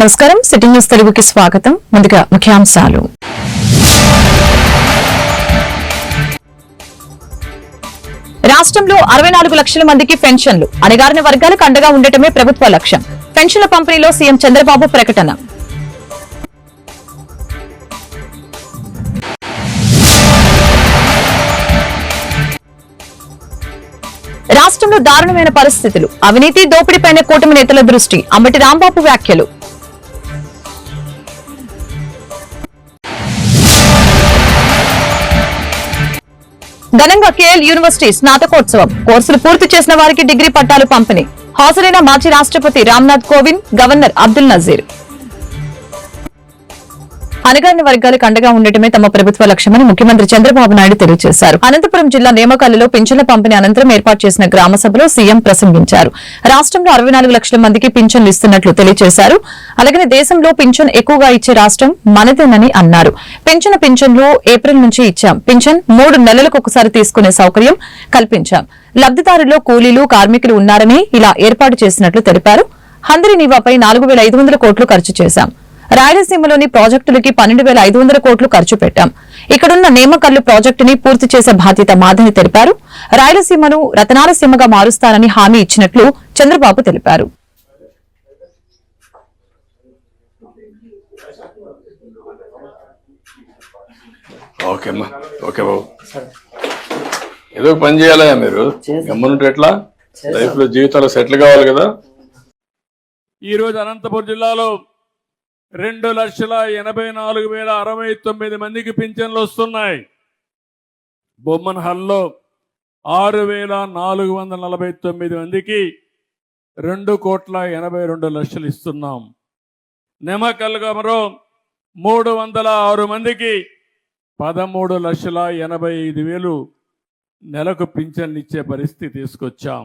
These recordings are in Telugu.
నమస్కారం. సిట్టింగ్ న్యూస్ తెలుగుకి స్వాగతం. ముందుగా ముఖ్యాంశాలు. రాష్ట్రంలో 64 లక్షల మందికి పెన్షన్లు. అణగారిన వర్గాలకు అండగా ఉండటమే ప్రభుత్వ లక్ష్యం. పెన్షన్ల పంపిణీలో సీఎం చంద్రబాబు ప్రకటన. రాష్ట్రంలో దారుణమైన పరిస్థితులు. అవినీతి దోపిడీపైన కూటమి నేతల దృష్టి. అంబటి రాంబాబు వ్యాఖ్యలు. ఘనంగా కేఎల్ యూనివర్సిటీ స్నాతకోత్సవం. కోర్సులు పూర్తి చేసిన వారికి డిగ్రీ పట్టాలు పంపిణీ. హాజరైన మాజీ రాష్ట్రపతి రామ్నాథ్ కోవింద్, గవర్నర్ అబ్దుల్ నజీర్. అణగారిన వర్గాలకు అండగా ఉండటమే తమ ప్రభుత్వ లక్ష్యమని ముఖ్యమంత్రి చంద్రబాబు నాయుడు తెలియజేశారు. అనంతపురం జిల్లా నేమకాలలో పింఛన్ల పంపిణీ అనంతరం ఏర్పాటు చేసిన గ్రామ సభలో సీఎం ప్రసంగించారు. రాష్ట్రంలో 64 లక్షల మందికి పింఛన్లు ఇస్తున్నట్లు తెలియజేశారు. అలాగే దేశంలో పింఛన్ ఎక్కువగా ఇచ్చే రాష్ట్రం మనదేనని అన్నారు. పింఛన్లు ఏప్రిల్ నుంచి ఇచ్చాం. పింఛన్ 3 నెలలకు ఒకసారి తీసుకునే సౌకర్యం కల్పించాం. లబ్దిదారుల్లో కూలీలు, కార్మికులు ఉన్నారని ఇలా ఏర్పాటు చేసినట్లు తెలిపారు. హందరి నీవాపై 4,500 కోట్లు ఖర్చు చేశాం. రాయలసీమలోని ప్రాజెక్టులకి 12,500 కోట్లు ఖర్చు పెట్టాం. ఇక్కడున్న నేమకల్లు ప్రాజెక్టుని పూర్తి చేసే బాధ్యత మాదని తెలిపారు. రాయలసీమను రతనాలసీమగా మారుస్తానని హామీ ఇచ్చినట్లు చంద్రబాబు తెలిపారు. ఏదో పని చేయాలా మీరు? గమ్మునుంటే ఎట్లా? లైఫ్ లో జీవితాలు సెటిల్ కావాలి కదా. ఈ రోజు అనంతపురం జిల్లాలో 2,84,069 మందికి పింఛన్లు వస్తున్నాయి. బొమ్మన్హల్లో 6,449 మందికి 2,82,00,000 ఇస్తున్నాం. నెమకల్గా మరో 306 మందికి 13,85,000 నెలకు పింఛన్లు ఇచ్చే పరిస్థితి తీసుకొచ్చాం.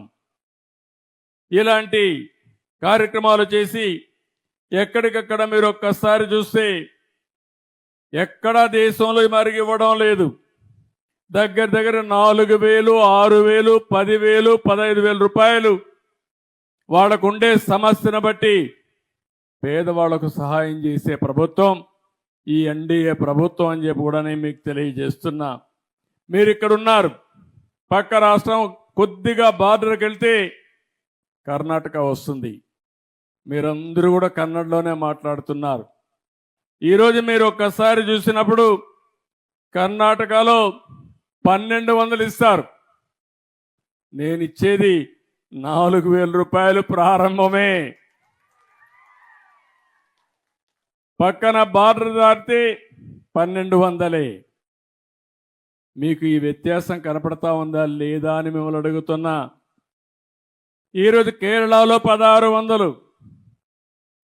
ఇలాంటి కార్యక్రమాలు చేసి ఎక్కడికక్కడ మీరు ఒక్కసారి చూస్తే ఎక్కడా దేశంలో మరిగి ఇవ్వడం లేదు. దగ్గర 4,000, 6,000, 10,000, 15,000 రూపాయలు వాళ్ళకుండే సమస్యను బట్టి పేదవాళ్లకు సహాయం చేసే ప్రభుత్వం ఈ ఎన్డీఏ ప్రభుత్వం అని చెప్పి కూడా నేను మీకు తెలియజేస్తున్నా. మీరు ఇక్కడ ఉన్నారు. పక్క రాష్ట్రం కొద్దిగా బార్డర్కి వెళ్తే కర్ణాటక వస్తుంది. మీరందరూ కూడా కన్నడలోనే మాట్లాడుతున్నారు. ఈరోజు మీరు ఒక్కసారి చూసినప్పుడు కర్ణాటకలో 1,200 ఇస్తారు. నేను ఇచ్చేది 4,000 రూపాయలు ప్రారంభమే. పక్కన బార్డర్ దాటితే 1,200. మీకు ఈ వ్యత్యాసం కనపడతా ఉందా లేదా అని మిమ్మల్ని అడుగుతున్నా. ఈరోజు కేరళలో 1,600,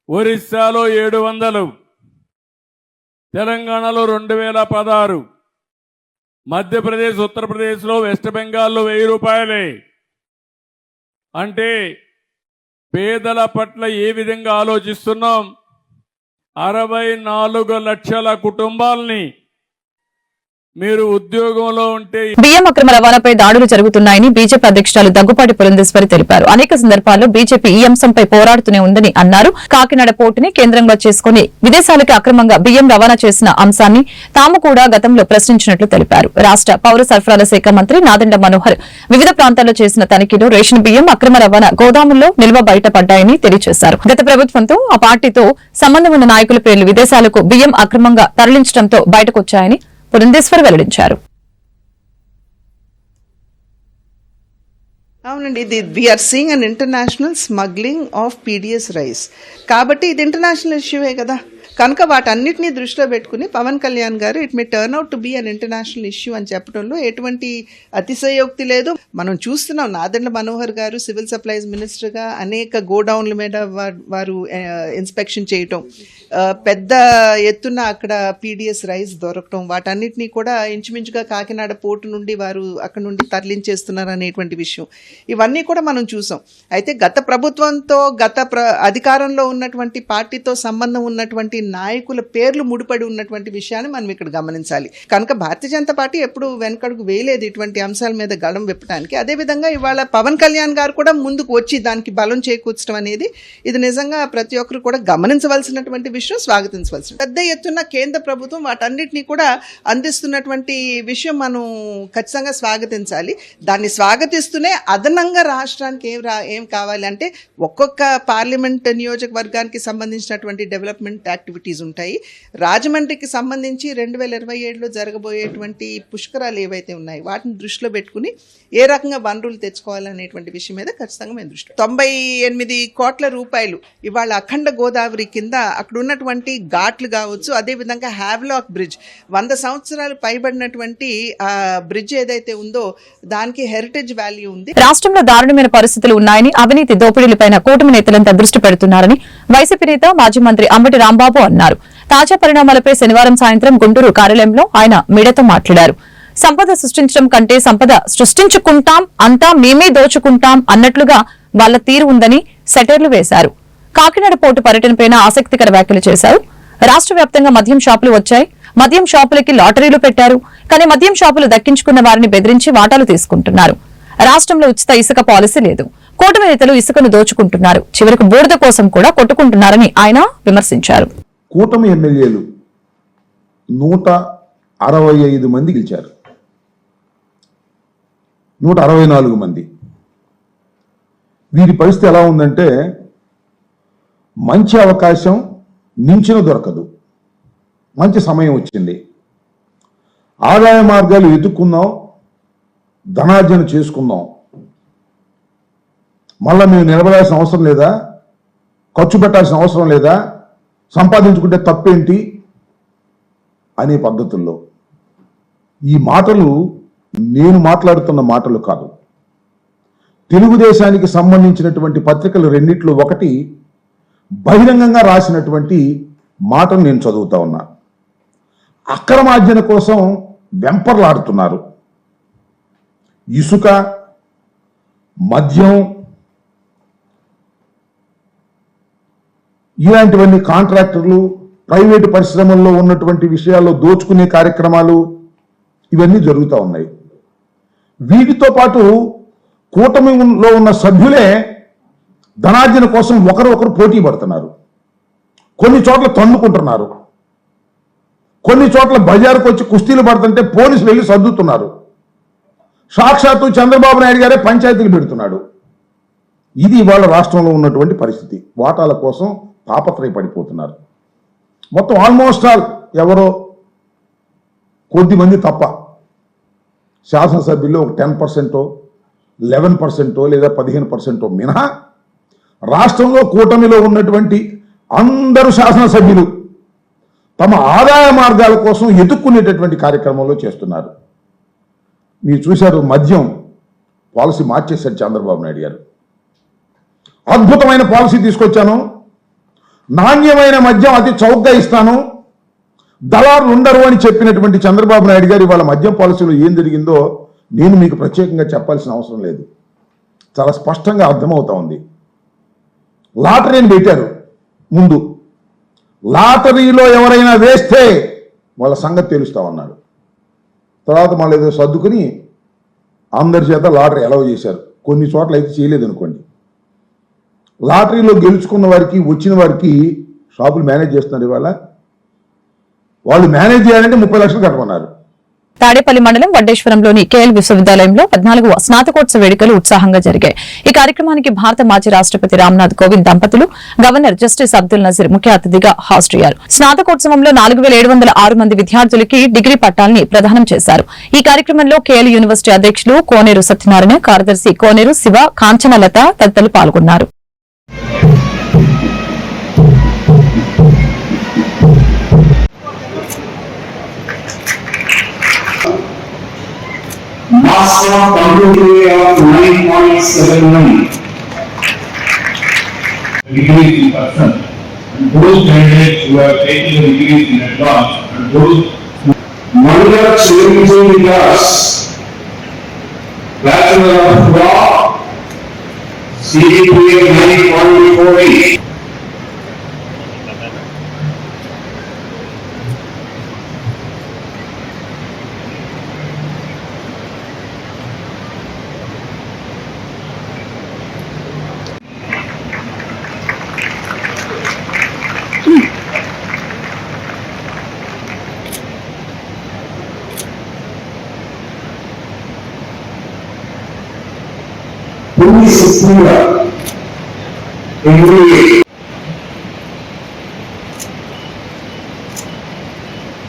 ఒరిస్సాలో 700, తెలంగాణలో 2,016, మధ్యప్రదేశ్, ఉత్తరప్రదేశ్లో, వెస్ట్ బెంగాల్లో 1,000 రూపాయలే. అంటే పేదల పట్ల ఏ విధంగా ఆలోచిస్తున్నాం? 64 లక్షల కుటుంబాలని మీరు ఉద్యోగంలో ఉంటే బియ్యం అక్రమ రవాణాపై దాడులు జరుగుతున్నాయని బీజేపీ అధ్యక్షురాలు దగ్గుపాటి పురంధేశ్వరి తెలిపారు. అనేక సందర్భాల్లో బీజేపీ ఈ అంశంపై పోరాడుతూనే ఉందని అన్నారు. కాకినాడ పోర్టుని కేంద్రంగా చేసుకుని విదేశాలకు అక్రమంగా బియ్యం రవాణా చేసిన అంశాన్ని తాము కూడా గతంలో ప్రశ్నించినట్లు తెలిపారు. రాష్ట్ర పౌర సరఫరాల శాఖ మంత్రి నాదెండ్ల మనోహర్ వివిధ ప్రాంతాల్లో చేసిన తనిఖీలో రేషన్ బియ్యం అక్రమ రవాణా గోదాముల్లో నిల్వ బయటపడ్డాయని తెలియజేశారు. గత ప్రభుత్వంతో ఆ పార్టీతో సంబంధం ఉన్న నాయకుల పేర్లు విదేశాలకు బియ్యం అక్రమంగా తరలించడంతో బయటకొచ్చాయని పురంధేశ్వర్ వెల్లడించారు. అవునండి, ఇది we are seeing an international smuggling of PDS rice. కాబట్టి ఇది ఇంటర్నేషనల్ ఇష్యూవే కదా. కనుక వాటన్నిటినీ దృష్టిలో పెట్టుకుని పవన్ కళ్యాణ్ గారు it may turn out to be an international issue అని చెప్పడంలో ఎటువంటి అతిశయోక్తి లేదు. మనం చూస్తున్నాం నాదెండ్ల మనోహర్ గారు సివిల్ సప్లైస్ మినిస్టర్గా అనేక గోడౌన్ల మీద వారు ఇన్స్పెక్షన్ చేయటం, పెద్ద ఎత్తున అక్కడ పీడిఎస్ రైస్ దొరకటం, వాటన్నిటినీ కూడా ఇంచుమించుగా కాకినాడ పోర్టు నుండి వారు అక్కడ నుండి తరలించేస్తున్నారు అనేటువంటి విషయం, ఇవన్నీ కూడా మనం చూసాం. అయితే గత ప్రభుత్వంతో అధికారంలో ఉన్నటువంటి పార్టీతో సంబంధం ఉన్నటువంటి నాయకుల పేర్లు ముడిపడి ఉన్నటువంటి విషయాన్ని మనం ఇక్కడ గమనించాలి. కనుక భారతీయ జనతా పార్టీ ఎప్పుడు వెనకడుగు వేయలేదు ఇటువంటి అంశాల మీద గళం విప్పడానికి. అదేవిధంగా ఇవాళ పవన్ కళ్యాణ్ గారు కూడా ముందుకు వచ్చి దానికి బలం చేకూర్చడం అనేది ఇది నిజంగా ప్రతి ఒక్కరు కూడా గమనించవలసినటువంటి విషయం, స్వాగతించవలసిన. పెద్ద ఎత్తున కేంద్ర ప్రభుత్వం వాటన్నిటినీ కూడా అందిస్తున్నటువంటి విషయం మనం ఖచ్చితంగా స్వాగతించాలి. దాన్ని స్వాగతిస్తూనే అదనంగా రాష్ట్రానికి ఏం కావాలి అంటే ఒక్కొక్క పార్లమెంట్ నియోజకవర్గానికి సంబంధించినటువంటి డెవలప్మెంట్ యాక్టివిటీస్ ఉంటాయి. రాజమండ్రికి సంబంధించి 2027లో జరగబోయేటువంటి పుష్కరాలు ఏవైతే ఉన్నాయి వాటిని దృష్టిలో పెట్టుకుని ఏ రకంగా వనరులు తెచ్చుకోవాలనేటువంటి విషయం మీద ఖచ్చితంగా మేము దృష్టి 98 కోట్ల రూపాయలు ఇవాళ అఖండ గోదావరి కింద అక్కడ ఉన్నటువంటి ఘాట్లు కావచ్చు, అదేవిధంగా హ్యావ్లాక్ బ్రిడ్జ్ 100 సంవత్సరాలు పైబడినటువంటి ఆ బ్రిడ్జ్ ఏదైతే ఉందో దానికి హెరిటేజ్ వాల్యూ ఉంది. రాష్ట్రంలో దారుణమైన పరిస్థితులు ఉన్నాయని, అవినీతి దోపిడీలపైన కూటమి నేతలంతా దృష్టి పెడుతున్నారని వైసీపీ నేత మాజీ మంత్రి అంబటి రాంబాబు అన్నారు. తాజా పరిణామాలపై శనివారం సాయంత్రం గుంటూరు కార్యాలయంలో ఆయన మీడియాతో మాట్లాడారు. సంపద సృష్టించడం కంటే సంపద సృష్టించుకుంటాం, అంతా మేమే దోచుకుంటాం అన్నట్లుగా వాళ్ల తీరు ఉందని సెటైర్లు వేశారు. కాకినాడ పోర్టు పర్యటనపైన ఆసక్తికర వ్యాఖ్యలు చేశారు. రాష్ట్ర వ్యాప్తంగా మద్యం షాపులు వచ్చాయి, మద్యం షాపులకి లాటరీలు పెట్టారు, కానీ మద్యం షాపులు దక్కించుకున్న వారిని బెదిరించి వాటాలు తీసుకుంటున్నారు. రాష్ట్రంలో ఉచిత ఇసుక పాలసీ లేదు, కూటమి నేతలు ఇసుకను దోచుకుంటున్నారు, చివరికి బూడిద కోసం కూడా కొట్టుకుంటున్నారని ఆయన విమర్శించారు. కూటమి ఎమ్మెల్యేలు 165 మంది గెలిచారు, 164 మంది. వీరి పరిస్థితి ఎలా ఉందంటే మంచి అవకాశం మించిన దొరకదు, మంచి సమయం వచ్చింది, ఆదాయ మార్గాలు వెతుక్కుందాం, ధనార్జన చేసుకుందాం, మళ్ళీ మేము నిలబడాల్సిన అవసరం లేదా, ఖర్చు పెట్టాల్సిన అవసరం లేదా, సంపాదించుకుంటే తప్పేంటి అనే పద్ధతుల్లో. ఈ మాటలు నేను మాట్లాడుతున్న మాటలు కాదు. తెలుగుదేశానికి సంబంధించినటువంటి పత్రికలు రెండిట్లో ఒకటి బహిరంగంగా రాసినటువంటి మాటను నేను చదువుతా ఉన్నా. అక్రమార్జన కోసం వెంపర్లాడుతున్నారు. ఇసుక, మద్యం ఇలాంటివన్నీ కాంట్రాక్టర్లు, ప్రైవేటు పరిశ్రమల్లో ఉన్నటువంటి విషయాల్లో దోచుకునే కార్యక్రమాలు ఇవన్నీ జరుగుతూ ఉన్నాయి. వీటితో పాటు కూటమిలో ఉన్న సభ్యులే ధనార్జన కోసం ఒకరు పోటీ పడుతున్నారు. కొన్ని చోట్ల తన్నుకుంటున్నారు, కొన్ని చోట్ల బజారుకు వచ్చి కుస్తీలు పడుతుంటే పోలీసులు వెళ్ళి సర్దుతున్నారు. సాక్షాత్తు చంద్రబాబు నాయుడు గారే పంచాయతీలు పెడుతున్నాడు. ఇది ఇవాళ రాష్ట్రంలో ఉన్నటువంటి పరిస్థితి. వాటాల కోసం తాపత్రయపడిపోతున్నారు. మొత్తం ఆల్మోస్ట్ ఆల్ ఎవరో కొద్దిమంది తప్ప శాసనసభ్యుల్లో ఒక 10%, 11% లేదా 15% మినహా రాష్ట్రంలో కూటమిలో ఉన్నటువంటి అందరూ శాసనసభ్యులు తమ ఆదాయ మార్గాల కోసం ఎదుక్కునేటటువంటి కార్యక్రమంలో చేస్తున్నారు. మీరు చూశారు, మద్యం పాలసీ మార్చేశారు చంద్రబాబు నాయుడు గారు. అద్భుతమైన పాలసీ తీసుకొచ్చాను, నాణ్యమైన మద్యం అతి చౌకగా ఇస్తాను, దళారులు ఉండరు అని చెప్పినటువంటి చంద్రబాబు నాయుడు గారు ఇవాళ మద్యం పాలసీలో ఏం జరిగిందో నేను మీకు ప్రత్యేకంగా చెప్పాల్సిన అవసరం లేదు, చాలా స్పష్టంగా అర్థమవుతా ఉంది. లాటరీని పెట్టారు ముందు, లాటరీలో ఎవరైనా వేస్తే వాళ్ళ సంగతి తెలుస్తామన్నాడు. తర్వాత మళ్ళీ ఏదో సర్దుకుని అందరి చేత లాటరీ అలౌ చేశారు. కొన్ని చోట్ల అయితే చేయలేదు అనుకోండి. లాటరీలో గెలుచుకున్న వారికి, వచ్చిన వారికి షాపులు మేనేజ్ చేస్తున్నారు. ఇవాళ వాళ్ళు మేనేజ్ చేయాలంటే 30 లక్షలు కట్టమన్నారు. తాడేపల్లి మండలం వడ్డేశ్వరంలోని కేఎల్ విశ్వవిద్యాలయంలో 14వ స్నాతకోత్సవ వేడుకలు ఉత్సాహంగా జరిగాయి. ఈ కార్యక్రమానికి భారత మాజీ రాష్ట్రపతి రామ్నాథ్ కోవింద్ దంపతులు, గవర్నర్ జస్టిస్ అబ్దుల్ నజీర్ ముఖ్య అతిథిగా హాజరయ్యారు. స్నాతకోత్సవంలో 4706 మంది విద్యార్థులకి డిగ్రీ పట్టాల్ని ప్రదానం చేశారు. ఈ కార్యక్రమంలో కేఎల్ యూనివర్సిటీ అధ్యక్షులు కోనేరు సత్యనారాయణ, కార్యదర్శి కోనేరు శివ, కాంచనలత తదితరులు పాల్గొన్నారు. Master of Computer of 9.79. Degrees in person. And those candidates who have taken the degrees in advance and those Mandala Chiranjeevi Vikas, Bachelor of Law, CGPA 9.48. Sura, MBA.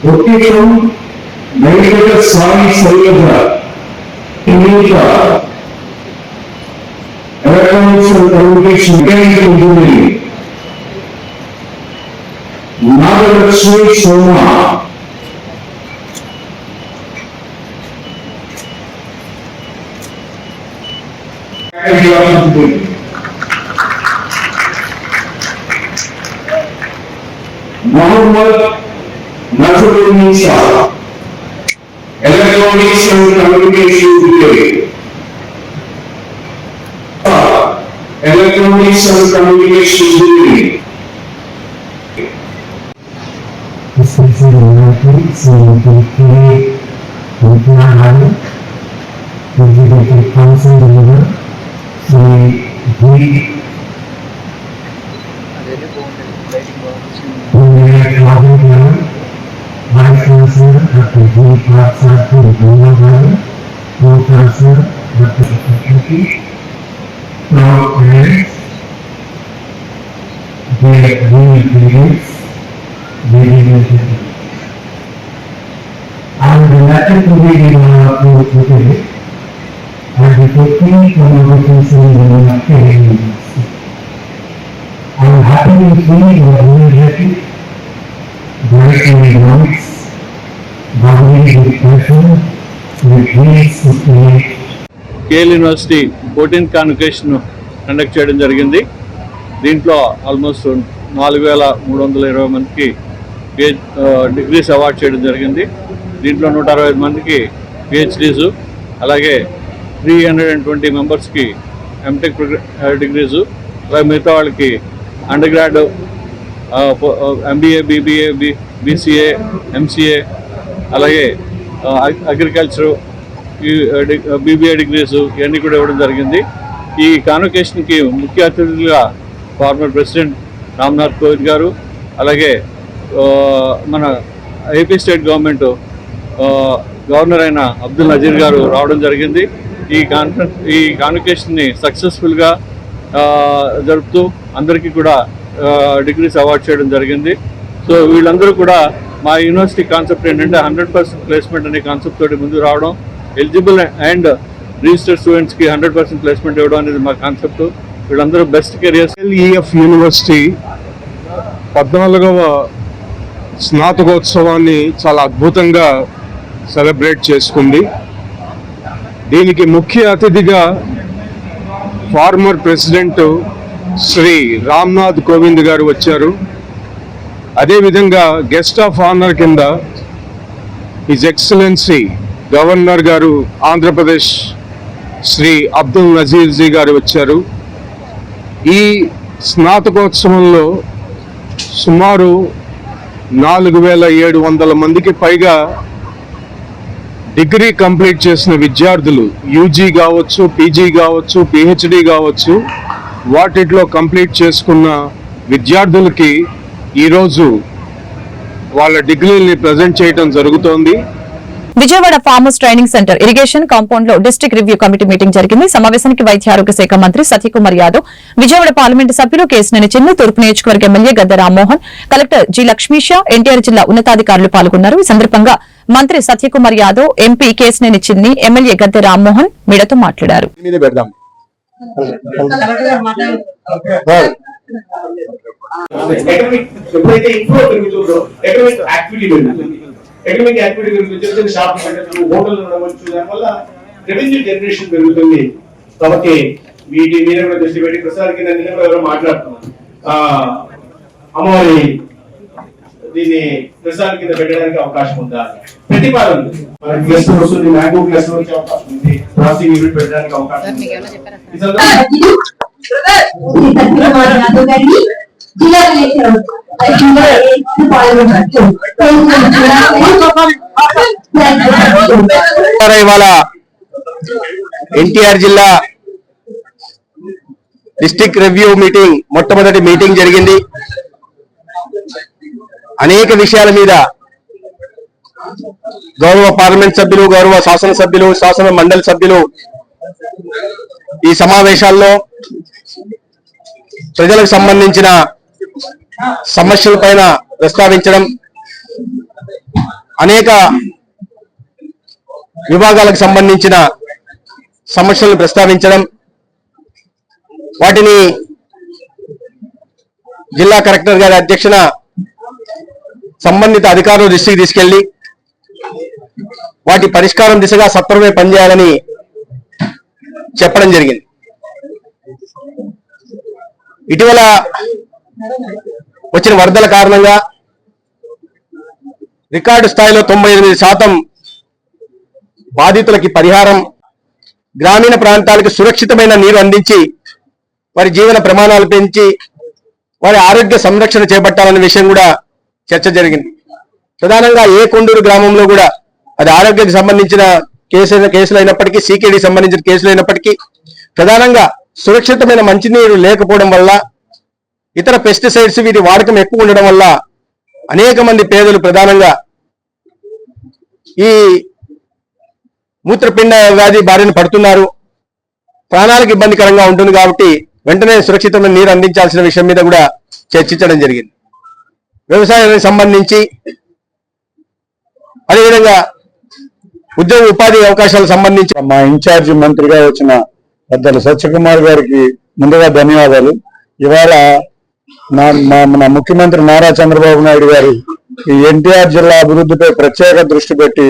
Vocation, Medical Science Sayada, India, Electronics and Communication, Mechanical Engineering, Nagarashmi Soma, Muhammad Nazrul Nisa, Electronics and Communication Engineering, Electronics and Communication Engineering. I'm delighted to be in our approach today and reflecting on our concern in our careers. I'm happy to see your energetic, bright minds, bubbling with passion, with dreams to create. KL university 14th convocation conduct చేయడం జరిగింది. దీంట్లో ఆల్మోస్ట్ 4,320 మందికి డిగ్రీస్ అవార్డ్ చేయడం జరిగింది. దీంట్లో 165 మందికి పిహెచ్డీసు, అలాగే 320 మెంబర్స్కి ఎంటెక్ డిగ్రీసు, అలాగే మిగతా వాళ్ళకి under grad, MBA, BBA, BCA, MCA, అలాగే అగ్రికల్చరు, బీబీఏ డిగ్రీసు ఇవన్నీ కూడా ఇవ్వడం జరిగింది. ఈ కాన్వకేషన్కి ముఖ్య అతిథులుగా ఫార్మర్ ప్రెసిడెంట్ రామ్నాథ్ కోవింద్ గారు, అలాగే మన ఏపీ స్టేట్ గవర్నమెంట్ గవర్నర్ అయిన అబ్దుల్ నజీర్ గారు రావడం జరిగింది. ఈ కాన్వకేషన్ని సక్సెస్ఫుల్గా జరుపుతూ అందరికీ కూడా డిగ్రీస్ అవార్డ్ చేయడం జరిగింది. సో వీళ్ళందరూ కూడా మా యూనివర్సిటీ కాన్సెప్ట్ ఏంటంటే 100% ప్లేస్మెంట్ అనే కాన్సెప్ట్ తోటి ముందుకు రావడం, ఎలిజిబుల్ అండ్ రిజిస్టర్డ్ స్టూడెంట్స్కి 100% ప్లేస్మెంట్ ఇవ్వడం అనేది మా కాన్సెప్ట్. వీళ్ళందరూ బెస్ట్ కెరియర్స్. ఈఎఫ్ యూనివర్సిటీ 14వ స్నాతకోత్సవాన్ని చాలా అద్భుతంగా సెలబ్రేట్ చేసుకుంది. దీనికి ముఖ్య అతిథిగా ఫార్మర్ ప్రెసిడెంట్ శ్రీ రామ్నాథ్ కోవింద్ గారు వచ్చారు. అదేవిధంగా గెస్ట్ ఆఫ్ ఆనర్ కింద హిజ్ ఎక్సలెన్సీ గవర్నర్ గారు ఆంధ్రప్రదేశ్ శ్రీ అబ్దుల్ నజీర్ జీ గారు వచ్చారు. ఈ స్నాతకోత్సవంలో సుమారు 4,700 మందికి పైగా డిగ్రీ కంప్లీట్ చేసిన విద్యార్థులు, యూజీ కావచ్చు, పీజీ కావచ్చు, పిహెచ్డి కావచ్చు, వాటిలో కంప్లీట్ చేసుకున్న విద్యార్థులకి ఈరోజు వాళ్ళ డిగ్రీని ప్రజెంట్ చేయడం జరుగుతోంది. Vijayawada farm house training centre irrigation compound లో డిస్ట్రిక్ట్ రివ్యూ కమిటీ మీటింగ్ జరిగింది. సమావేశానికి వైద్య ఆరోగ్య శాఖ మంత్రి సత్యకుమార్ యాదవ్, విజయవాడ పార్లమెంటు సభ్యులు కేశినేని చిన్ను, తూర్పు నియోజకవర్గ MLA Gadde Rammohan, collector G Lakshmisha, NTR జిల్లా ఉన్నతాధికారులు పాల్గొన్నారు. ఈ సందర్భంగా మంత్రి సత్యకుమార్ యాదవ్, ఎంపీ కేశినేని చిన్ని, ఎమ్మెల్యే గద్దె రామ్మోహన్ మీడియాతో మాట్లాడారు. ఎకనామిక్ యాక్టివిటీ పెరుగుతుంది, షాప్ హోటల్ ఉండవచ్చు, దానివల్ల రెవెన్యూ జనరేషన్ పెరుగుతుంది. కాబట్టి వీటి మీద కూడా దృష్టి పెట్టి ప్రసాద్ కింద నిన్న కూడా ఎవరో మాట్లాడుతున్నారు, అమ్మవారి దీన్ని ప్రసాద్ కింద పెట్టడానికి అవకాశం ఉందా, ప్రతిపాదన మనకి క్లస్టర్ వస్తుంది, మ్యాంగో క్లస్టర్ వచ్చే అవకాశం ఉంది, ప్రాసెసింగ్ యూనిట్ పెట్టడానికి అవకాశం ఉంది. ఇవాళ ఎన్టీఆర్ జిల్లా డిస్ట్రిక్ట్ రివ్యూ మీటింగ్ మొట్టమొదటి మీటింగ్ జరిగింది. అనేక విషయాల మీద గౌరవ పార్లమెంట్ సభ్యులు, గౌరవ శాసనసభ్యులు, శాసన మండలి సభ్యులు ఈ సమావేశాల్లో ప్రజలకు సంబంధించిన సమస్యలపైన ప్రస్తావించడం, అనేక విభాగాలకు సంబంధించిన సమస్యలను ప్రస్తావించడం, వాటిని జిల్లా కలెక్టర్ గారి అధ్యక్షన సంబంధిత అధికారుల దృష్టికి తీసుకెళ్లి వాటి పరిష్కారం దిశగా సత్వరమే పనిచేయాలని చెప్పడం జరిగింది. ఇటీవల వచ్చిన వరదల కారణంగా రికార్డు స్థాయిలో 98% బాధితులకి పరిహారం, గ్రామీణ ప్రాంతాలకు సురక్షితమైన నీరు అందించి వారి జీవన ప్రమాణాలు పెంచి వారి ఆరోగ్య సంరక్షణ చేపట్టాలనే విషయం కూడా చర్చ జరిగింది. ప్రధానంగా ఏ కొండూరు గ్రామంలో కూడా అది ఆరోగ్యానికి సంబంధించిన కేసులు అయినప్పటికీ, సీకేడీ సంబంధించిన కేసులు అయినప్పటికీ, ప్రధానంగా సురక్షితమైన మంచినీరు లేకపోవడం వల్ల, ఇతర పెస్టిసైడ్స్ వీటి వాడకం ఎక్కువ ఉండడం వల్ల అనేక మంది పేదలు ప్రధానంగా ఈ మూత్రపిండ వ్యాధి బారిన పడుతున్నారు. ప్రాణాలకు ఇబ్బందికరంగా ఉంటుంది కాబట్టి వెంటనే సురక్షితమైన నీరు అందించాల్సిన విషయం మీద కూడా చర్చించడం జరిగింది. వ్యవసాయానికి సంబంధించి, అదేవిధంగా ఉద్యోగ ఉపాధి అవకాశాలకు సంబంధించి మా ఇన్ఛార్జి మంత్రిగా వచ్చిన పెద్దలు సత్యకుమార్ గారికి ముందుగా ధన్యవాదాలు. ఇవాళ మన ముఖ్యమంత్రి నారా చంద్రబాబు నాయుడు గారు ఈ ఎన్టీఆర్ జిల్లా అభివృద్ధిపై ప్రత్యేక దృష్టి పెట్టి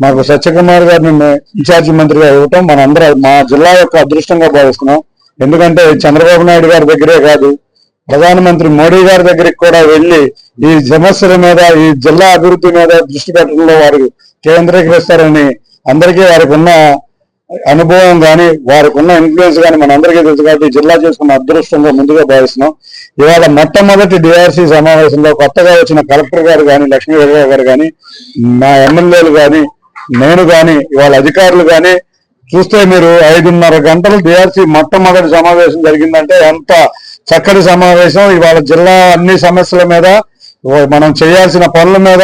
మాకు సత్యకుమార్ గారిని ఇన్ఛార్జి మంత్రిగా ఇవ్వటం మా జిల్లా యొక్క అదృష్టంగా భావిస్తున్నాం. ఎందుకంటే చంద్రబాబు నాయుడు గారి దగ్గరే కాదు, ప్రధానమంత్రి మోడీ గారి దగ్గరికి కూడా వెళ్లి ఈ సమస్యల మీద, ఈ జిల్లా అభివృద్ధి మీద దృష్టి పెట్టడంలో వారు కేంద్రీకరిస్తారని అందరికీ వారికి ఉన్న అనుభవం కానీ, వారికి ఉన్న ఇన్ఫ్లుయెన్స్ కానీ మనందరికీ తెలుసు. కాబట్టి జిల్లా చేసుకున్న అదృష్టంగా ముందుగా భావిస్తున్నాం. ఇవాళ మొట్టమొదటి డిఆర్సీ సమావేశంలో కొత్తగా వచ్చిన కలెక్టర్ గారు కానీ, లక్ష్మీరావు గారు కానీ, మా ఎమ్మెల్యేలు కానీ, నేను కానీ, ఇవాళ అధికారులు కానీ చూస్తే మీరు 5:30 గంటలు డిఆర్సీ మొట్టమొదటి సమావేశం జరిగిందంటే ఎంత చక్కటి సమావేశం. ఇవాళ జిల్లా అన్ని సమస్యల మీద, మనం చేయాల్సిన పనుల మీద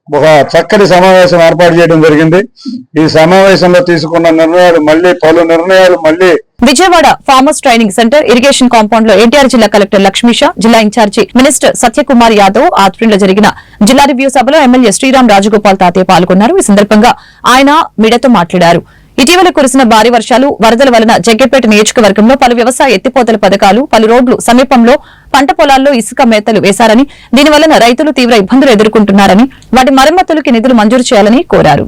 ఒక చక్కటి సమావేశం ఏర్పాటు చేయడం జరిగింది. ఈ సమావేశంలో తీసుకున్న పలు నిర్ణయాలు మళ్ళీ Vijayawada farmers training centre irrigation compound లో ఎన్టీఆర్ జిల్లా కలెక్టర్ లక్ష్మీషా, జిల్లా ఇన్ఛార్జి మినిస్టర్ సత్యకుమార్ యాదవ్ ఆధ్వర్యంలో జరిగిన జిల్లా రివ్యూ సభలో ఎమ్మెల్యే శ్రీరామ్ రాజగోపాల్ తాతయ్య పాల్గొన్నారు. ఈ సందర్భంగా ఆయన మీడియాతో మాట్లాడారు. ఇటీవల కురిసిన భారీ వర్షాలు, వరదల వలన జగ్గేపేట నియోజకవర్గంలో పలు వ్యవసాయ ఎత్తిపోతల పథకాలు, పలు రోడ్లు సమీపంలో పంట పొలాల్లో ఇసుక మేతలు వేశారని, దీని వలన రైతులు తీవ్ర ఇబ్బందులు ఎదుర్కొంటున్నారని, వాటి మరమ్మతులకి నిధులు మంజూరు చేయాలని కోరారు.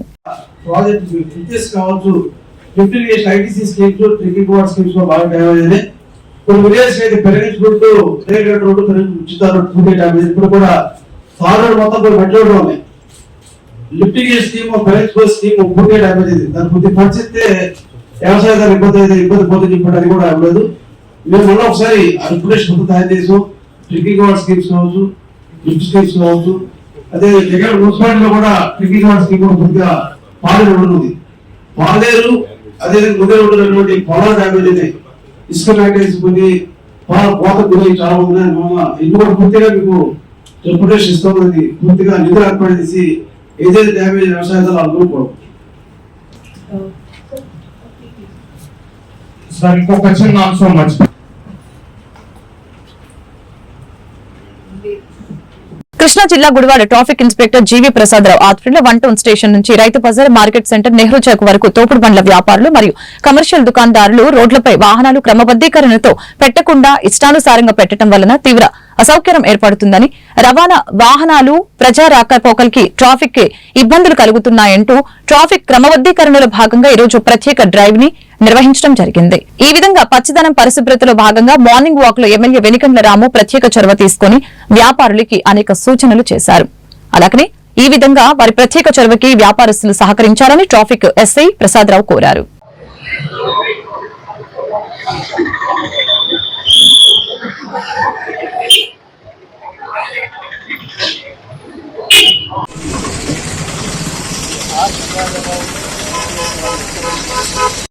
లిఫ్టింగ్ స్కీమ్, బ్యాంక్ స్కీమ్ పూర్తిగా డ్యామేజ్ అయింది. దాని కొద్ది పరిస్థితి వ్యవసాయదారు ఇబ్బంది పోతుంది చెప్పడానికి కూడా అవ్వలేదు. మేము మళ్ళీ ఒకసారి రిప్యుటేషన్ మొత్తం తయారు చేసాం. డ్రింకింగ్ వాటర్ స్కీమ్స్ కావచ్చు, లిఫ్ట్ స్కీమ్స్ కావచ్చు, అదే దగ్గర మున్సిపాలిటీలో కూడా డ్రింకింగ్ వాటర్ స్కీమ్ కూడా పూర్తిగా పాలేరు ఉంటుంది. పాలేరు అదే ముందే ఉంటున్నటువంటి పొలాలు డ్యామేజ్ అయినాయి. ఇసుక మ్యాటరీస్ కొన్ని కోత గురి చాలా ఉన్నాయి. ఇవి కూడా పూర్తిగా మీకు రిప్యుటేషన్ ఇస్తామని పూర్తిగా నిధులు ఏర్పాటు చేసి ఏదైతే డ్యామేజ్ వ్యవసాయదారులు అనుకోకూడదు. ఇంకొక చిన్న అంశం మర్చిపోయి కృష్ణా జిల్లా Gudivada traffic inspector GV Prasadarao ఆధ్వర్యంలో 1 టౌన్ స్టేషన్ నుంచి రైతు బజార్, మార్కెట్ సెంటర్, నెహ్రూ చౌక్ వరకు తోపుడు బండ్ల వ్యాపారులు మరియు కమర్షియల్ దుకాణదారులు రోడ్లపై వాహనాలు క్రమబద్దీకరణతో పెట్టకుండా ఇష్టానుసారంగా పెట్టడం వలన తీవ్ర అసౌకర్యం ఏర్పడుతుందని, రవాణా వాహనాలు ప్రజా రాకపోకలకి ట్రాఫిక్ కి ఇబ్బందులు కలుగుతున్నాయంటూ ట్రాఫిక్ క్రమబద్దీకరణలో భాగంగా ఈరోజు ప్రత్యేక డ్రైవ్ ని నిర్వహించడం జరిగింది. ఈ విధంగా పచ్చదనం పరిశుభ్రతలో భాగంగా మార్నింగ్ వాక్ లో ఎమ్మెల్యే వెనికండ్ల రాము ప్రత్యేక చొరవ తీసుకుని వ్యాపారులకి అనేక సూచనలు చేశారు. అలాగనే ఈ విధంగా వారి ప్రత్యేక చొరవకి వ్యాపారస్తులు సహకరించాలని ట్రాఫిక్ ఎస్ఐ ప్రసాదరావు కోరారు.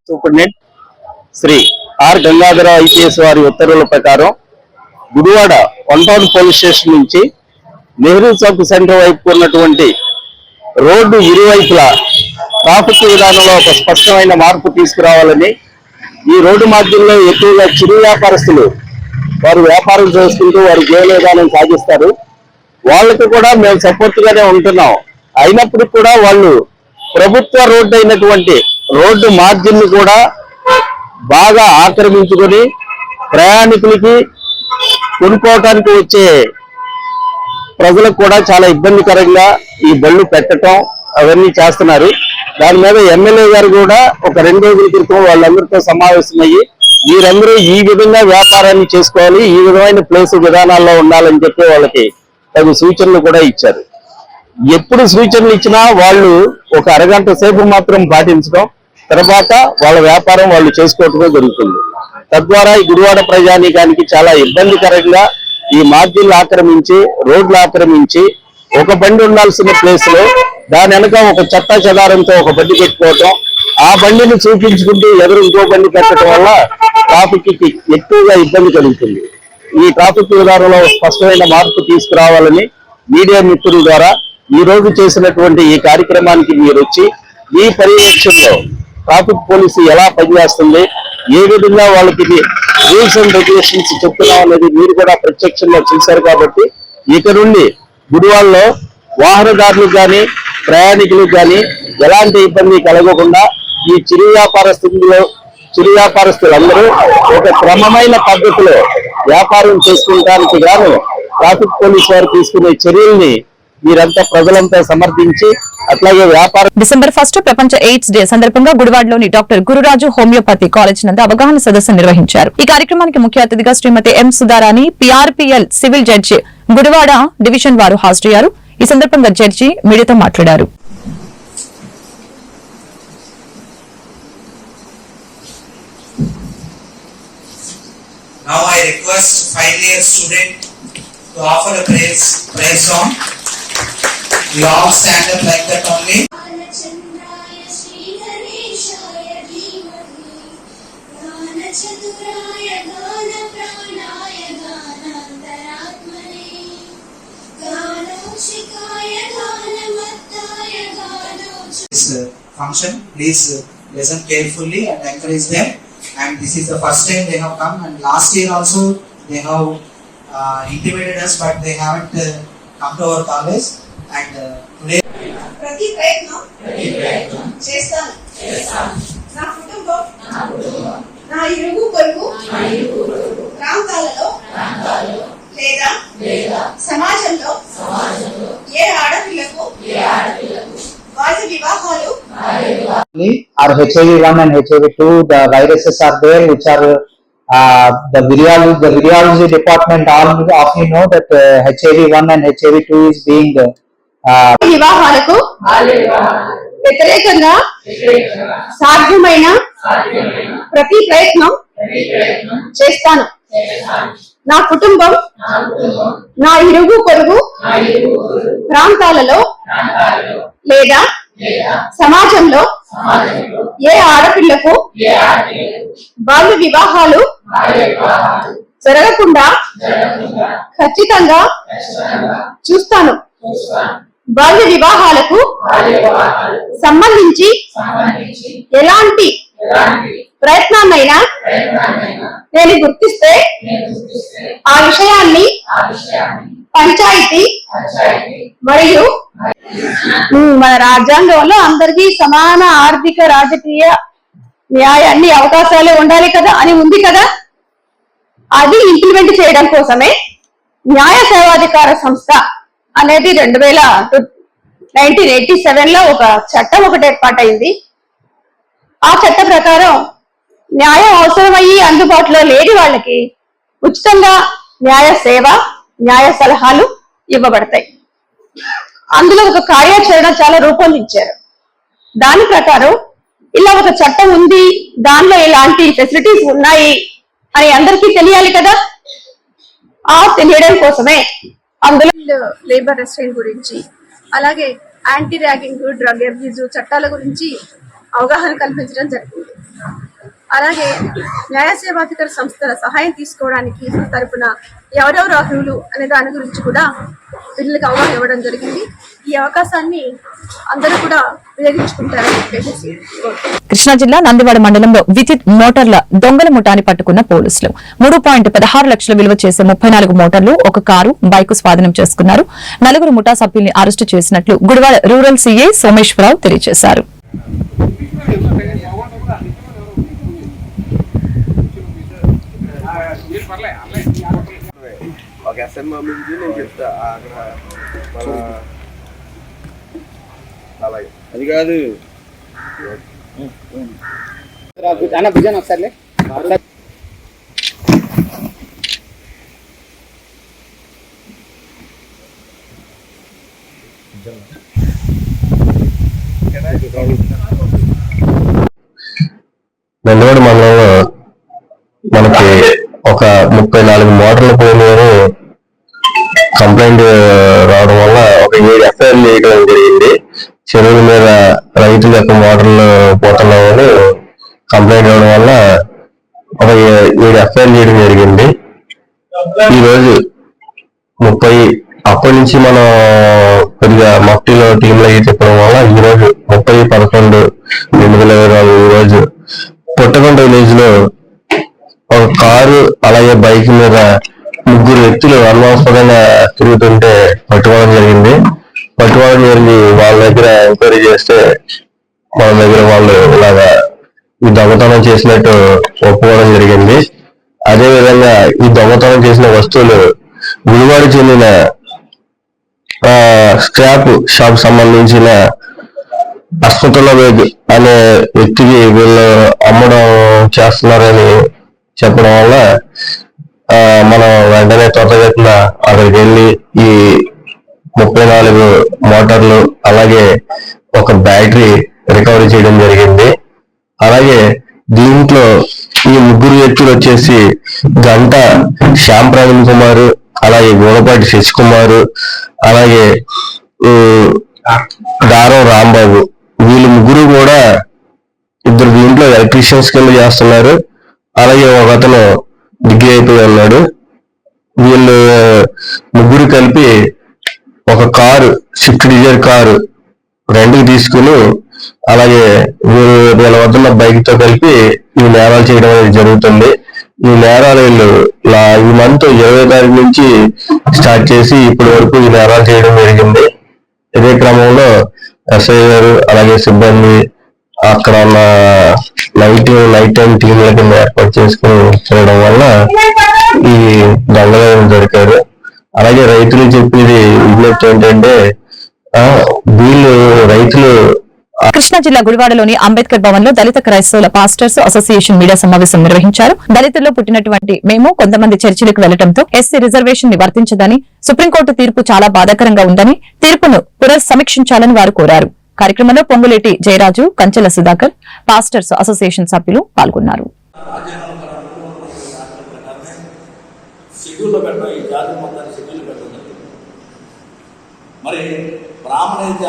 Superintendent Shri R Gangadhara IPS వారి ఉత్తర్వుల ప్రకారం గుడివాడ 1 టౌన్ పోలీస్ స్టేషన్ నుంచి నెహ్రూ చౌక్ సెంటర్ వైపు ఉన్నటువంటి రోడ్డు ఇరువైపులా ట్రాఫిక్ విధానంలో ఒక స్పష్టమైన మార్పు తీసుకురావాలని ఈ రోడ్డు మార్గంలో ఎక్కువగా చిరు వ్యాపారస్తులు వారు వ్యాపారం చేసుకుంటూ వారి జీవన విధానం సాగిస్తారు. వాళ్ళకి కూడా మేము సపోర్ట్ గానే ఉంటున్నాం. అయినప్పటికీ కూడా వాళ్ళు ప్రభుత్వ రోడ్డు అయినటువంటి రోడ్డు మార్జిన్ ని కూడా బాగా ఆక్రమించుకొని ప్రయాణికులకి కొనుక్కోవటానికి వచ్చే ప్రజలకు కూడా చాలా ఇబ్బందికరంగా ఈ బళ్ళు పెట్టడం అవన్నీ చేస్తున్నారు. దాని మీద ఎమ్మెల్యే గారు కూడా ఒక 2 రోజుల క్రితం వాళ్ళందరితో సమావేశమయ్యి మీరందరూ ఈ విధంగా వ్యాపారాన్ని చేసుకోవాలి, ఈ విధమైన ప్లేస్ విధానాల్లో ఉండాలని చెప్పి వాళ్ళకి తగు సూచనలు కూడా ఇచ్చారు. ఎప్పుడు సూచనలు ఇచ్చినా వాళ్ళు ఒక అరగంట సేపు మాత్రం పాటించడం, తర్వాత వాళ్ళ వ్యాపారం వాళ్ళు చేసుకోవటమే జరుగుతుంది. తద్వారా ఈ గుడివాడ ప్రజానీకానికి చాలా ఇబ్బందికరంగా ఈ మార్జిన్లు ఆక్రమించి రోడ్లు ఆక్రమించి ఒక బండి ఉండాల్సిన ప్లేస్ లో దాని వెనక ఒక చెత్త చెదారంతో ఒక బండి పెట్టుకోవటం, ఆ బండిని చూపించుకుంటూ ఎదురు ఇంకో బండి పెట్టడం వల్ల ట్రాఫిక్ కి ఎక్కువగా ఇబ్బంది కలుగుతుంది. ఈ ట్రాఫిక్ విధానంలో స్పష్టమైన మార్పు తీసుకురావాలని మీడియా మిత్రుల ద్వారా ఈ రోజు చేసినటువంటి ఈ కార్యక్రమానికి మీరు వచ్చి ఈ పర్యవేక్షణలో ట్రాఫిక్ పోలీసు ఎలా పనిచేస్తుంది, ఏ విధంగా వాళ్ళకి రూల్స్ అండ్ రెగ్యులేషన్స్ చెప్తున్నాం అనేది మీరు కూడా ప్రత్యక్షంగా చూశారు. కాబట్టి ఇక నుండి గుడివాడలో వాహనదారులకు కానీ ప్రయాణికులకు కానీ ఎలాంటి ఇబ్బంది కలగకుండా ఈ చిరు వ్యాపారస్తులందరూ ఒక క్రమమైన పద్ధతిలో వ్యాపారం చేసుకుంటానికి గాను ట్రాఫిక్ పోలీసు వారు తీసుకునే చర్యల్ని మీరంతా ప్రజలంతా సమర్థించి అట్లాగే వ్యాపారం. డిసెంబర్ 1 ప్రపంచ ఎయిడ్స్ డే సందర్భంగా గుడివాడలోని డాక్టర్ గురురాజు హోమియోపతి కాలేజ్ నందు అవగాహన సదస్సు నిర్వహించారు. ఈ కార్యక్రమానికి ముఖ్య అతిథిగా Shrimati M Sudharani PRPL civil judge Gudivada division వారు హాజరయ్యారు. ఈ సందర్భంగా జడ్జి మీడియాతో మాట్లాడారు. Now I request final year student to offer a praise song. We all stand up like that only. This function, please listen carefully and encourage them. And this is the first time they have come, and last year also they have intimated us, but they haven't come to our college. And today ప్రతి ప్రయత్నం చేస్తాను. నా కుటుంబం నా ఇరుగు పొరుగు ప్రాంతాలలో లేదా సమాజంలో ఏ ఆడపిల్లకు బాల్య వివాహాలు Our HIV1 and HIV2, the viruses are there, which are the virology department all of you know that HIV1 and HIV2 is being వివాహాలకు వ్యతిరేకంగా సాధ్యమైన ప్రతి ప్రయత్నం చేస్తాను. నా కుటుంబం నా ఇరుగు పొరుగు ప్రాంతాలలో లేదా సమాజంలో ఏ ఆడపిల్లకు బాల్య వివాహాలు జరగకుండా ఖచ్చితంగా చూస్తాను. బాల్య వివాహాలకు సంబంధించి ఎలాంటి ప్రయత్నాన్నైనా నేను గుర్తిస్తే ఆ విషయాన్ని పంచాయతీ మరియు మన రాజ్యాంగంలో అందరికీ సమాన ఆర్థిక రాజకీయ న్యాయ అన్ని అవకాశాలు ఉండాలి కదా అని ఉంది కదా, అది ఇంప్లిమెంట్ చేయడం కోసమే న్యాయ సేవాధికార సంస్థ అనేది 1987 లో ఒక చట్టం ఒకటి ఏర్పాటైంది. ఆ చట్ట ప్రకారం న్యాయం అవసరమయ్యి అందుబాటులో లేని వాళ్ళకి ఉచితంగా న్యాయ సేవ న్యాయ సలహాలు ఇవ్వబడతాయి. అందులో ఒక కార్యాచరణ చాలా రూపొందించారు. దాని ప్రకారం ఇలా ఒక చట్టం ఉంది, దానిలో ఇలాంటి ఫెసిలిటీస్ ఉన్నాయి అని అందరికీ తెలియాలి కదా. ఆ తెలియడం కోసమే అందులో లేబర్ రెస్ట్రెయింట్ గురించి, అలాగే యాంటీ ర్యాగింగ్, డ్రగ్ అబ్యూజ్ చట్టాల గురించి అవగాహన కల్పించడం జరిగింది. అలాగే న్యాయ సేవాధికార సంస్థల సహాయం తీసుకోవడానికి తరపున ఎవరెవరు అర్హులు అనే దాని గురించి కూడా పిల్లలకు అవగాహన ఇవ్వడం జరిగింది. ఈ అవకాశాన్ని అందరూ కూడా వినియోగించుకుంటారని చెప్పేసి. కృష్ణా జిల్లా నందివాడ మండలంలో విద్యుత్ మోటార్ల దొంగల ముఠాని పట్టుకున్న పోలీసులు 3.16 లక్షల విలువ చేసే 34 మోటార్లు, ఒక కారు, బైకు స్వాధీనం చేసుకున్నారు. 4 ముఠా సభ్యుల్ని అరెస్టు చేసినట్లు గుడివాడ రూరల్ సీఐ సోమేశ్వరరావు తెలియజేశారు. అది కాదు ఒకసారి నందివాడ మండలంలో మనకి ఒక 34 మోటార్లు పోయినాయని కంప్లైంట్ రావడం వల్ల ఒక 7 ఎఫ్ఐఆర్లు వేయడం జరిగింది. చెరువుల మీద రైతుల యొక్క మోటార్లు పోతున్నామని కంప్లైంట్ ఇవ్వడం వల్ల ఒక 7 ఎఫ్ఐఆర్లు చేయడం జరిగింది. ఈరోజు 30 అప్పటి నుంచి మనం కొద్దిగా మఫ్టీలో టీంలో అయ్యి చెప్పడం వల్ల ఈరోజు 30/11/2024 ఈరోజు పుట్టకొండ విలేజ్ లో ఒక కారు అలాగే బైక్ మీద 3 వ్యక్తులు అనవసరంగా తిరుగుతుంటే పట్టుకోవడం జరిగింది. పట్టుకోవడం జరిగి వాళ్ళ దగ్గర ఎంక్వైరీ చేస్తే వాళ్ళ దగ్గర వాళ్ళు ఇలాగా ఈ దొంగతనం చేసినట్టు ఒప్పుకోవడం జరిగింది. అదే విధంగా ఈ దొంగతనం చేసిన వస్తువులు గుడివాడ చెందిన స్క్రాప్ షాప్ సంబంధించిన అస్పతల అనే వ్యక్తికి వీళ్ళు అమ్మడం చేస్తున్నారని చెప్పడం వల్ల మనం వెంటనే త్వరగతిన అక్కడికి వెళ్ళి ఈ 34 మోటార్లు అలాగే ఒక బ్యాటరీ రికవరీ చేయడం జరిగింది. అలాగే దీంట్లో ఈ 3 వ్యక్తులు వచ్చేసి గంట శ్యామ్ ప్రవీణ్ కుమార్, అలాగే గోడపాటి శశికుమార్, అలాగే దారం రాంబాబు, వీళ్ళు 3 కూడా ఇద్దరు దీంట్లో ఎలక్ట్రీషియన్స్ కింద చేస్తున్నారు. అలాగే ఒక అతను డిగ్రీ అయిపోయి ఉన్నాడు. వీళ్ళు 3 కలిపి ఒక కారు, స్విఫ్ట్ డిజైర్ కారు రెంట్కి తీసుకుని అలాగే వీళ్ళ వద్ద ఉన్న బైక్ తో కలిపి ఈ నేరాలు చేయడం అనేది జరుగుతుంది. ఈ నేరాలు వీళ్ళు ఈ మంత్ 20వ తారీఖు నుంచి స్టార్ట్ చేసి ఇప్పటి వరకు ఈ నేరాలు చేయడం జరిగింది. ఇదే క్రమంలో ఎస్ఐ గారు అలాగే సిబ్బంది అక్కడ ఉన్న నైట్ టైం టీంల కింద ఏర్పాటు చేసుకుని చేయడం వల్ల ఈ దొంగలు దొరికారు. అలాగే రైతులు చెప్పేది విజ్ఞప్తి ఏంటంటే వీళ్ళు రైతులు కృష్ణా జిల్లా గుడివాడలోని అంబేద్కర్ భవన్ లో దళిత క్రైస్తవుల పాస్టర్స్ అసోసియేషన్ మీడియా సమావేశం నిర్వహించారు. దళితుల్లో పుట్టినటువంటి మేము కొంతమంది చర్చిలకు వెళ్లడంతో ఎస్సీ రిజర్వేషన్ ని వర్తించదని, సుప్రీంకోర్టు తీర్పు చాలా బాధాకరంగా ఉందని, తీర్పును పునఃసమీక్షించాలని వారు కోరారు. కార్యక్రమంలో పొంగులేటి జయరాజు, కంచెల సుధాకర్, పాస్టర్స్ అసోసియేషన్ సభ్యులు పాల్గొన్నారు. మరి బ్రాహ్మణైతే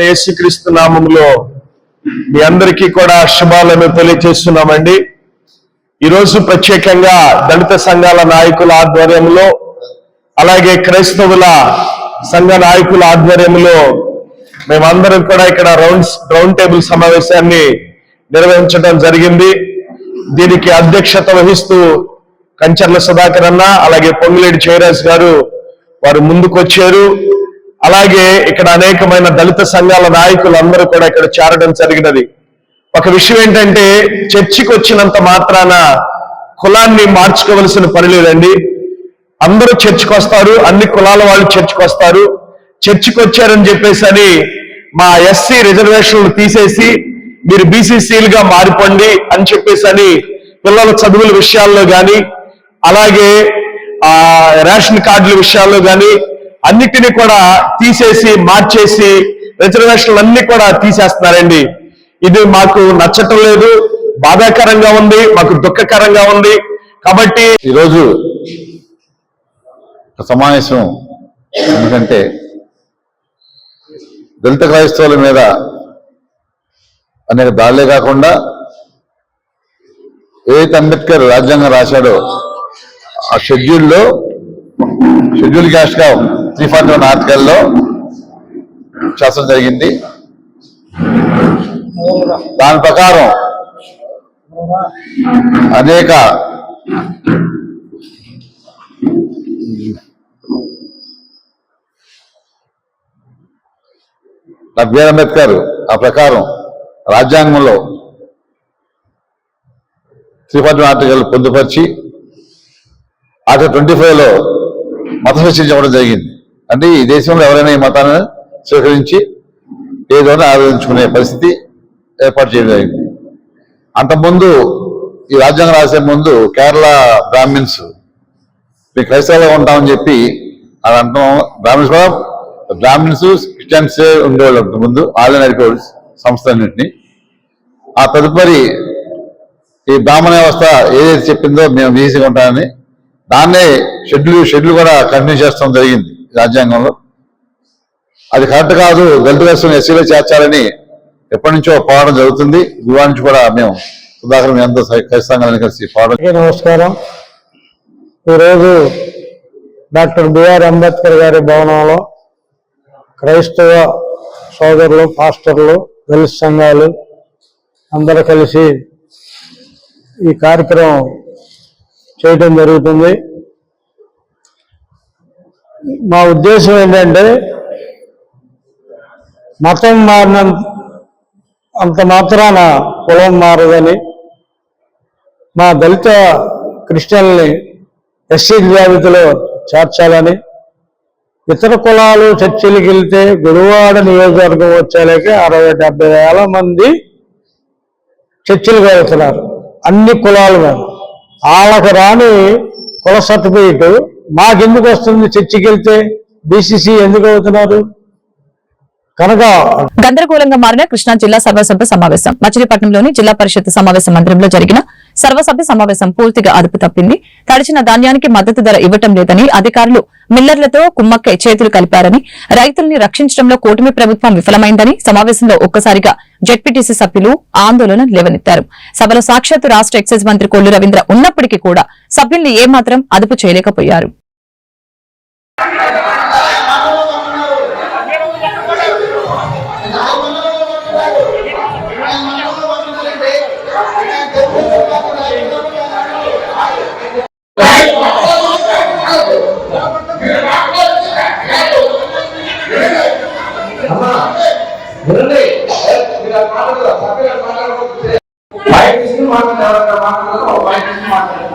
యేసుక్రీస్తు నామములో మీ అందరికీ కూడా శుభాలను తెలియజేస్తున్నామండి. ఈరోజు ప్రత్యేకంగా దళిత సంఘాల నాయకుల ఆధ్వర్యంలో అలాగే క్రైస్తవుల సంఘ నాయకుల ఆధ్వర్యంలో మేమందరం కూడా ఇక్కడ రౌండ్ టేబుల్ సమావేశాన్ని నిర్వహించడం జరిగింది. దీనికి అధ్యక్షత వహిస్తూ కంచర్ల సుధాకర్ అన్న అలాగే పొంగులేటి జయరాజ్ గారు వారు ముందుకొచ్చారు. అలాగే ఇక్కడ అనేకమైన దళిత సంఘాల నాయకులు అందరూ కూడా ఇక్కడ చేరడం జరిగినది. ఒక విషయం ఏంటంటే చర్చికి వచ్చినంత మాత్రాన కులాన్ని మార్చుకోవలసిన పని లేదండి. అందరూ చర్చికి వస్తారు, అన్ని కులాల వాళ్ళు చర్చికి వస్తారు. చర్చికి వచ్చారని చెప్పేసి అని మా ఎస్సీ రిజర్వేషన్లు తీసేసి మీరు బీసీసీలుగా మారిపోండి అని చెప్పేసి పిల్లల చదువుల విషయాల్లో కానీ అలాగే రేషన్ కార్డుల విషయాల్లో కానీ అన్నిటినీ కూడా తీసేసి మార్చేసి రిజర్వేషన్లు అన్ని కూడా తీసేస్తున్నారండి. ఇది మాకు నచ్చటం లేదు, బాధాకరంగా ఉంది, మాకు దుఃఖకరంగా ఉంది. కాబట్టి ఈరోజు సమావేశం ఎందుకంటే దళిత క్రైస్తవుల మీద అనేక దాడులే కాకుండా ఏదైతే అంబేద్కర్ రాజ్యాంగం రాశాడో ఆ షెడ్యూల్ క్యాస్ట్ గా 341 ఆర్టికల్లో శాసనం జరిగింది. దాని ప్రకారం అనేక బిఆర్ అంబేద్కర్ ఆ ప్రకారం రాజ్యాంగంలో 341 ఆర్టికల్ పొందుపరిచి ఆర్టికల్ 25లో మత స్వేచ్ఛ ఇవ్వడం జరిగింది. అంటే ఈ దేశంలో ఎవరైనా ఈ మతాన్ని స్వీకరించి ఏదో ఆరాధించుకునే పరిస్థితి ఏర్పాటు చేయడం జరిగింది. అంతకుముందు ఈ రాజ్యాంగం రాసే ముందు కేరళ బ్రాహ్మిన్స్ మీ క్రైస్తవులుగా ఉంటామని చెప్పి అది అంటాం. బ్రాహ్మిన్స్ క్రిస్టియన్స్ ఉండేవాళ్ళు అంతకుముందు వాళ్ళే నడిపేవాళ్ళు సంస్థలన్నింటినీ. ఆ తదుపరి ఈ బ్రాహ్మణ వ్యవస్థ ఏదైతే చెప్పిందో మేము బీసీగా ఉంటామని దాన్నే షెడ్యూల్ కూడా కంటిన్యూ చేస్తాం జరిగింది రాజ్యాంగంలో. అది కరెక్ట్ కాదు, దళిత వ్యవస్థను ఎస్సీలో చేర్చాలని ఎప్పటి నుంచో పోరాటం జరుగుతుంది. ఇవాళ నుంచి కూడా మేము సుధాకర్ మీ అందరూ ఖచ్చితంగా కలిసి పోరాటం. నమస్కారం. ఈరోజు డాక్టర్ బిఆర్ అంబేద్కర్ గారి భవనంలో క్రైస్తవ సోదరులు, పాస్టర్లు, దళిత సంఘాలు అందరూ కలిసి ఈ కార్యక్రమం చేయడం జరుగుతుంది. మా ఉద్దేశం ఏంటంటే మతం మారిన అంత మాత్రాన కులం మారదని, మా దళిత క్రిస్టియన్ని ఎస్సీ జాబితాలో చేర్చాలని, ఇతర కులాలు చర్చిలకు వెళ్తే గుడివాడ నియోజకవర్గం వచ్చేలాగే 60-70 వేల మంది చర్చిలకు వెళ్తున్నారు అన్ని కులాల మీద. వాళ్ళకు రాని కుల సర్టిఫికేట్ మాకెందుకు వస్తుంది? చర్చికి వెళ్తే బీసీసీ ఎందుకు అవుతున్నారు? కనుక గందరగోళంగా మారిన కృష్ణా జిల్లా సర్వసభ్య సమావేశం. మచిలీపట్నంలోని జిల్లా పరిషత్ సమావేశ మందిరంలో జరిగిన సర్వసభ్య సమావేశం పూర్తిగా అదుపు తప్పింది. తడిచిన ధాన్యానికి మద్దతు ధర ఇవ్వటం లేదని, అధికారులు మిల్లర్లతో కుమ్మక్కై చేతులు కలిపారని, రైతుల్ని రక్షించడంలో కూటమి ప్రభుత్వం విఫలమైందని సమావేశంలో ఒక్కసారిగా జెడ్పీటీసీ సభ్యులు ఆందోళన లేవనెత్తారు. సభలో సాక్షాత్తు రాష్ట్ర ఎక్సైజ్ మంత్రి కొల్లు రవీంద్ర ఉన్నప్పటికీ కూడా సభ్యుల్ని ఏమాత్రం అదుపు చేయలేకపోయారు.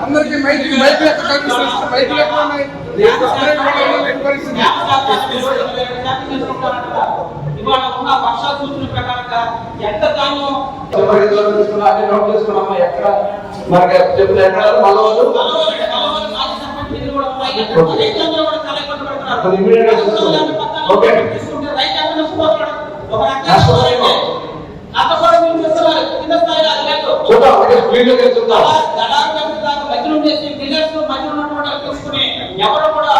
అందరికీ మైకులు ఇవాళ ఉన్న వర్షా సూచన ప్రకారంగా ఎంత తాను నోట్ చేసుకున్నామా ఎక్కడ మనకి చెప్పిన ఎక్కడ మలవదు ఎవరు కూడా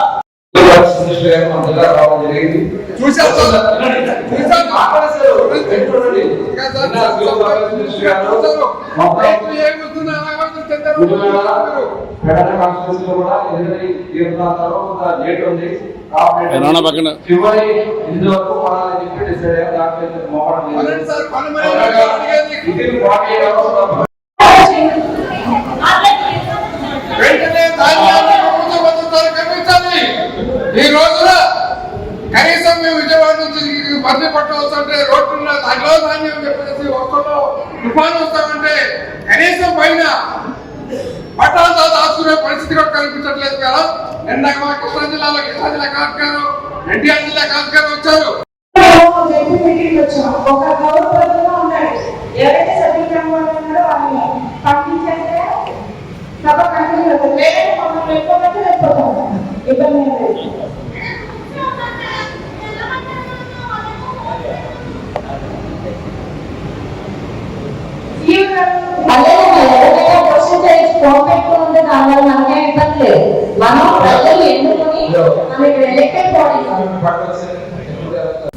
ఈ రోజున కనీసం మేము విజయవాడ నుంచి బర్రె పట్టవస్తుంటే రోడ్డున్న దాంట్లో ధాన్యం చెప్పేసి వస్తుందో తుఫాను వస్తామంటే కనీసం పైన పట్టాలతో దాచుకునే పరిస్థితి కూడా కనిపించట్లేదు కదా. ఎందాక మా కృష్ణా జిల్లా కలెక్టర్ గారు, ఎన్టీఆర్ జిల్లా కలెక్టర్ గారు వచ్చారు. జడ్పీ మీటింగ్ వచ్చాం. ఒక గౌరవంగా ఉన్నాడు. ఎవరైతే సభ్యులు ఉన్నారో వాళ్ళని పంపించేస్తే సభ కంటిన్యూ అవుతుంది. లేదంటే మమ్మల్ని వెళ్ళిపోతే వెళ్ళిపోతాం. ఇబ్బంది ఏం లేదు.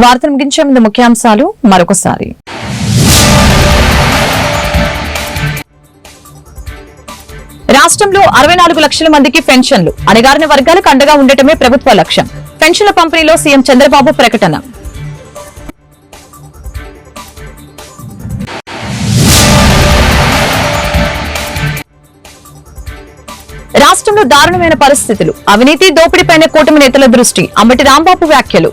వార్తను ముగించే ముందు ముఖ్యాంశాలు మరొకసారి. రాష్ట్రంలో 64 లక్షల మందికి పెన్షన్లు, అణగారిన వర్గాలకు అండగా ఉండటమే ప్రభుత్వ లక్ష్యం. పెన్షన్ల పంపిణీలో సీఎం చంద్రబాబు ప్రకటన. రాష్ట్రంలో దారుణమైన పరిస్థితులు, అవినీతి దోపిడీపైన కూటమి నేతల దృష్టి. అంబటి రాంబాబు వ్యాఖ్యలు.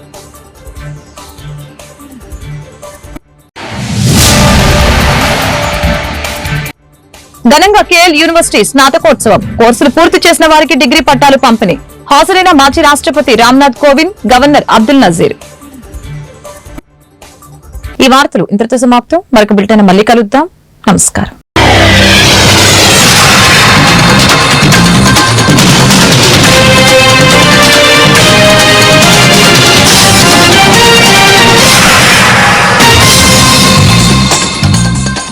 ఘనంగా కేఎల్ యూనివర్సిటీ స్నాతకోత్సవం. కోర్సులు పూర్తి చేసిన వారికి డిగ్రీ పట్టాలు పంపిణీ. హాజరైన మాజీ రాష్ట్రపతి రామ్నాథ్ కోవింద్, గవర్నర్ అబ్దుల్ నజీర్. ఈ వార్తలు ఇంతటితో సమాప్తం. మరొక బులెటిన్ మళ్ళీ కలుద్దాం. నమస్కారం.